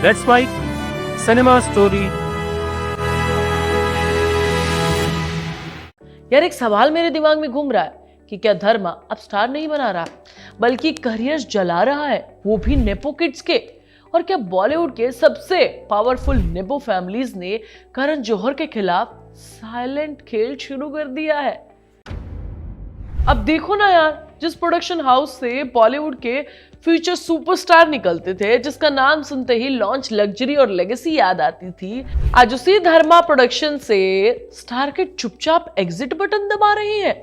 Let's write cinema story. यार एक सवाल मेरे दिमाग में घूम रहा है कि क्या धर्मा अब स्टार नहीं बना रहा बल्कि करियर जला रहा है, वो भी नेपो किड्स के। और क्या बॉलीवुड के सबसे पावरफुल नेपो फैमिलीज ने करण जौहर के खिलाफ साइलेंट खेल शुरू कर दिया है। अब देखो ना यार, जिस प्रोडक्शन हाउस से बॉलीवुड के फ्यूचर सुपरस्टार निकलते थे, जिसका नाम सुनते ही लॉन्च, लग्जरी और लेगेसी याद आती थी, आज उसी धर्मा प्रोडक्शन से स्टार के चुपचाप एग्जिट बटन दबा रही है।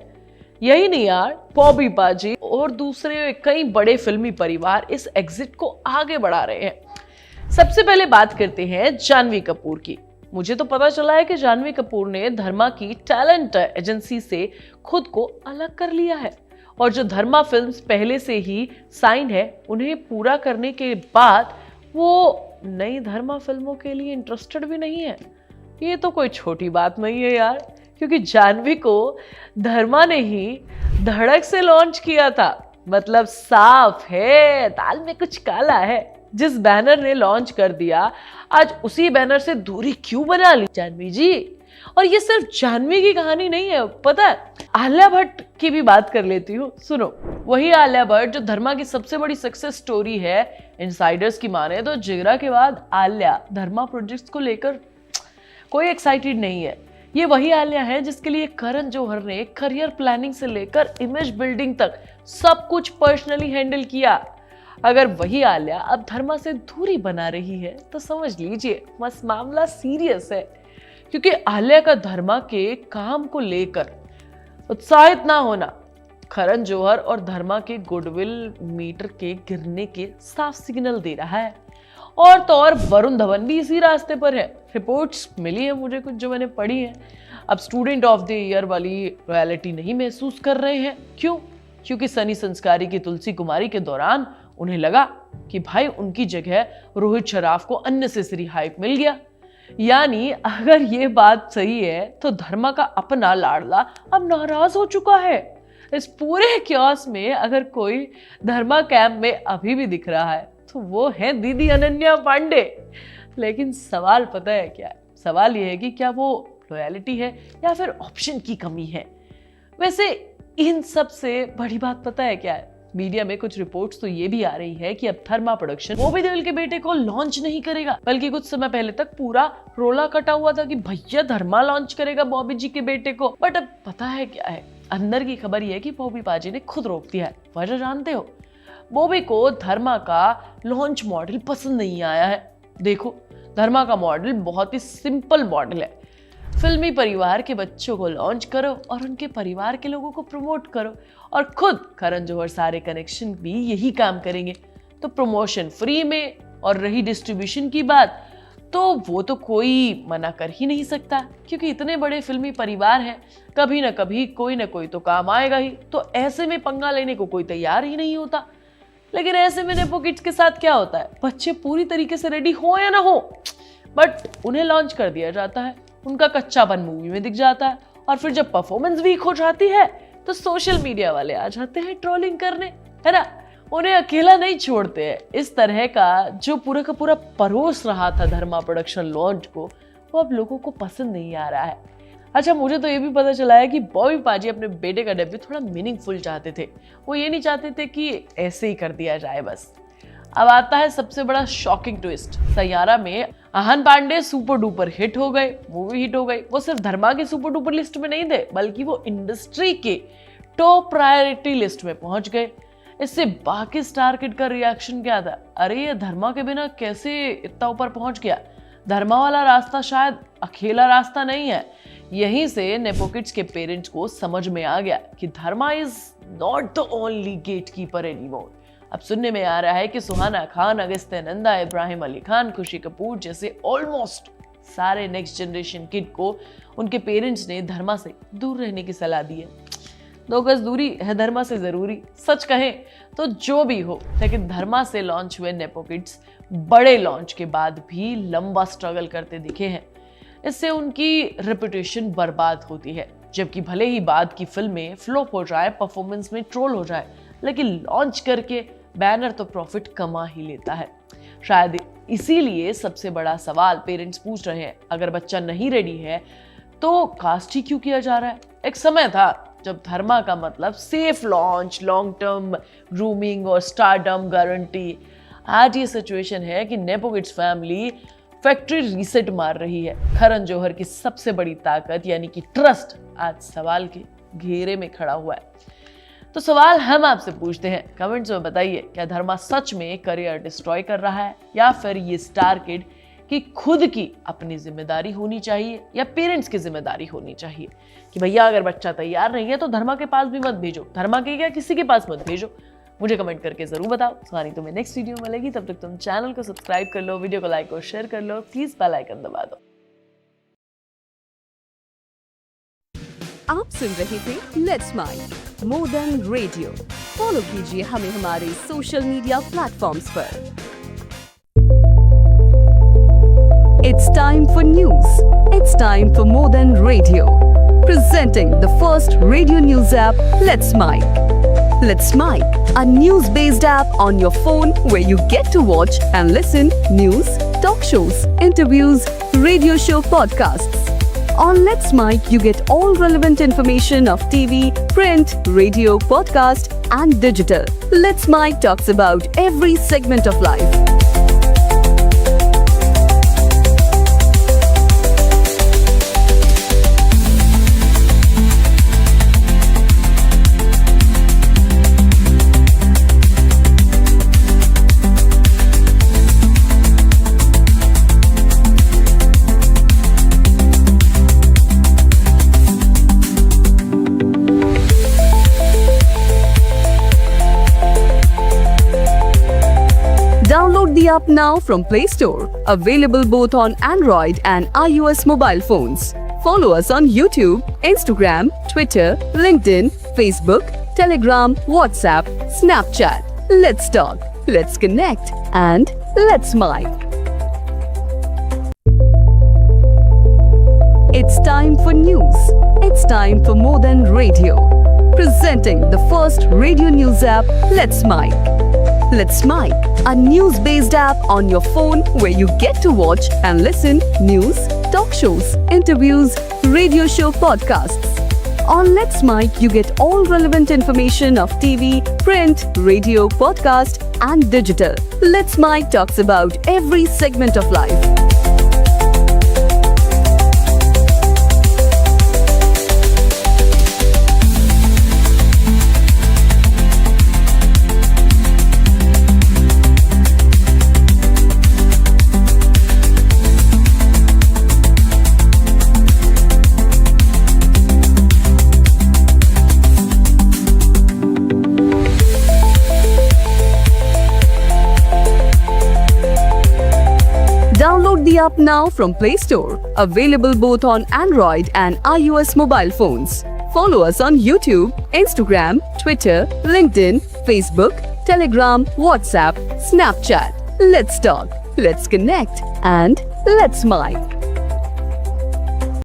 यही नहीं यार, बॉबी पाजी और दूसरे कई बड़े फिल्मी परिवार इस एग्जिट को आगे बढ़ा रहे हैं। सबसे पहले बात करते हैं जानवी कपूर की। मुझे तो पता चला है कि जानवी कपूर ने धर्मा की टैलेंट एजेंसी से खुद को अलग कर लिया है और जो धर्मा फिल्म्स पहले से ही साइन है, उन्हें पूरा करने के बाद वो नई धर्मा फिल्मों के लिए इंटरेस्टेड भी नहीं है। ये तो कोई छोटी बात नहीं है यार, क्योंकि जानवी को धर्मा ने ही धड़क से लॉन्च किया था। मतलब साफ है, दाल में कुछ काला है। जिस बैनर ने लॉन्च कर दिया, आज उसी बैनर से दूरी क्यों बना ली जानवी जी। और ये सिर्फ जानवी की कहानी नहीं है, पता है, आलिया भट्ट की भी बात कर लेती हूँ। सुनो, वही आलिया भट्ट जो धर्मा की सबसे बड़ी सक्सेस स्टोरी है। इनसाइडर्स की माने तो जिगरा के बाद आलिया धर्मा प्रोजेक्ट्स को लेकर कोई एक्साइटेड नहीं है। ये वही आलिया है जिसके लिए करण जौहर ने करियर प्लानिंग से लेकर इमेज बिल्डिंग तक सब कुछ पर्सनली हैंडल किया। अगर वही आलिया अब धर्मा से दूरी बना रही है तो समझ लीजिए बस मामला सीरियस है, क्योंकि आलिया का धर्मा के काम को लेकर उत्साहित ना होना करण जौहर और धर्मा के गुडविल मीटर के गिरने के साफ सिग्नल दे रहा है। और तो और वरुण धवन भी इसी रास्ते पर है। रिपोर्ट्स मिली है मुझे कुछ, जो मैंने पढ़ी है, अब स्टूडेंट ऑफ द ईयर वाली रॉयल्टी नहीं महसूस कर रहे हैं। क्यों? क्योंकि सनी संस्कारी की तुलसी कुमारी के दौरान उन्हें लगा कि भाई उनकी जगह रोहित शराफ को अननेसेसरी हाइप मिल गया। यानी अगर ये बात सही है तो धर्मा का अपना लाडला अब नाराज हो चुका है। इस पूरे क्योस में अगर कोई धर्मा कैंप में अभी भी दिख रहा है तो वो है दीदी अनन्या पांडे। लेकिन सवाल पता है क्या है? सवाल ये है कि क्या वो लॉयल्टी है या फिर ऑप्शन की कमी है। वैसे इन सब से बड़ी बात पता है क्या है? मीडिया में कुछ रिपोर्ट्स तो ये भी आ रही है कि अब धर्मा प्रोडक्शन बॉबी देओल के बेटे को लॉन्च नहीं करेगा, बल्कि कुछ समय पहले तक पूरा रोला कटा हुआ था कि भैया धर्मा लॉन्च करेगा बॉबी जी के बेटे को। बट अब पता है क्या है, अंदर की खबर ये है कि बॉबी पाजी ने खुद रोक दिया है। वजह जानते हो? बॉबी को धर्मा का लॉन्च मॉडल पसंद नहीं आया है। देखो, धर्मा का मॉडल बहुत ही सिंपल मॉडल है। फिल्मी परिवार के बच्चों को लॉन्च करो और उनके परिवार के लोगों को प्रमोट करो, और खुद करण जौहर सारे कनेक्शन भी यही काम करेंगे। तो प्रमोशन फ्री में, और रही डिस्ट्रीब्यूशन की बात, तो वो तो कोई मना कर ही नहीं सकता, क्योंकि इतने बड़े फिल्मी परिवार हैं, कभी ना कभी कोई ना कोई तो काम आएगा ही। तो ऐसे में पंगा लेने को कोई तैयार ही नहीं होता। लेकिन ऐसे में नेपो किड्स के साथ क्या होता है? बच्चे पूरी तरीके से रेडी हो या ना हो, बट उन्हें लॉन्च कर दिया जाता है, उनका कच्चापन मूवी में दिख जाता है, और फिर जब परफॉर्मेंस वीक हो जाती है तो सोशल मीडिया वाले आ जाते हैं ट्रोलिंग करने, है ना। उन्हें अकेला नहीं छोड़ते हैं। इस तरह का जो पूरा का पूरा परोस रहा था धर्मा प्रोडक्शन लॉन्च को, वो अब लोगों को पसंद नहीं आ रहा है। अच्छा, मुझे तो ये भी पता चला है कि बॉबी पाजी अपने बेटे का डेब्यू थोड़ा मीनिंगफुल चाहते थे। वो ये नहीं चाहते थे कि ऐसे ही कर दिया जाए बस। अब आता है सबसे बड़ा शॉकिंग ट्विस्ट। सैयारा में Ahaan Panday super duper hit हो गए, मूवी हिट हो गई। वो सिर्फ धर्मा की सुपर डुपर लिस्ट में नहीं थे, बल्कि वो इंडस्ट्री के टॉप प्रायोरिटी लिस्ट में पहुंच गए। इससे बाकी स्टार किड का रिएक्शन क्या था? अरे ये धर्मा के बिना कैसे इतना ऊपर पहुंच गया? धर्मा वाला रास्ता शायद अकेला रास्ता नहीं है। यहीं से नेपो किड्स के पेरेंट्स को समझ में आ गया कि Dharma is not the only gatekeeper anymore. अब सुनने में आ रहा है कि सुहाना खान, अगस्त्य नंदा, इब्राहिम अली खान, खुशी कपूर जैसे ऑलमोस्ट सारे नेक्स्ट जनरेशन किड को उनके पेरेंट्स ने धर्मा से दूर रहने की सलाह दी है। 2 गज दूरी है धर्मा से जरूरी। सच कहें तो जो भी हो, लेकिन धर्मा से लॉन्च हुए नेपो किड्स बड़े लॉन्च के बाद भी लंबा स्ट्रगल करते दिखे हैं। इससे उनकी रेपुटेशन बर्बाद होती है, जबकि भले ही बाद की फिल्में फ्लॉप हो जाए, परफॉर्मेंस में ट्रोल हो जाए, लेकिन लॉन्च करके बैनर तो प्रॉफिट कमा ही लेता है। शायद इसीलिए सबसे बड़ा सवाल पेरेंट्स पूछ रहे हैं, अगर बच्चा नहीं रेडी है तो कास्ट ही क्यों किया जा रहा है? एक समय था जब धर्मा का मतलब safe launch, long term grooming और स्टारडम गारंटी। आज ये सिचुएशन है कि nepo kids family factory reset मार रही है। करण जौहर की सबसे बड़ी ताकत यानी कि ट्रस्ट आज सवाल के घेरे में खड़ा हुआ है। तो सवाल हम आपसे पूछते हैं, कमेंट्स में बताइए, क्या धर्मा सच में करियर डिस्ट्रॉय कर रहा है या फिर ये स्टार किड की खुद की अपनी जिम्मेदारी होनी चाहिए या पेरेंट्स की जिम्मेदारी होनी चाहिए कि भैया अगर बच्चा तैयार नहीं है तो धर्मा के पास भी मत भेजो, धर्मा के क्या किसी के पास मत भेजो। मुझे कमेंट करके जरूर बताओ। सवारी तुम्हें नेक्स्ट वीडियो में मिलेगी, तब तक तुम चैनल को सब्सक्राइब कर लो, वीडियो को लाइक और शेयर कर लो, प्लीज बेल आइकन दबा दो। आप सुन रहे थे let's mind more than radio. Follow कीजिए हमें हमारे सोशल मीडिया प्लेटफॉर्म्स पर। It's time for news. It's time for more than radio. Presenting the first radio news app, Let's Mic. Let's Mic, a news-based app on your phone where you get to watch and listen news, talk shows, interviews, radio show podcasts. On Let's Mic, you get all relevant information of TV, print, radio, podcast, and digital. Let's Mic talks about every segment of life. Download the app now from Play Store. Available both on Android and iOS mobile phones. Follow us on YouTube, Instagram, Twitter, LinkedIn, Facebook, Telegram, WhatsApp, Snapchat. Let's talk, let's connect, and let's mic. It's time for news. It's time for more than radio. Presenting the first radio news app, Let's Mic. Let's Mic, a news-based app on your phone where you get to watch and listen news, talk shows, interviews, radio show podcasts. On Let's Mic, you get all relevant information of TV, print, radio, podcast, and digital. Let's Mic talks about every segment of life. Download the app now from Play Store. Available both on Android and iOS mobile phones. Follow us on YouTube, Instagram, Twitter, LinkedIn, Facebook, Telegram, WhatsApp, Snapchat. Let's talk, let's connect, and let's mic.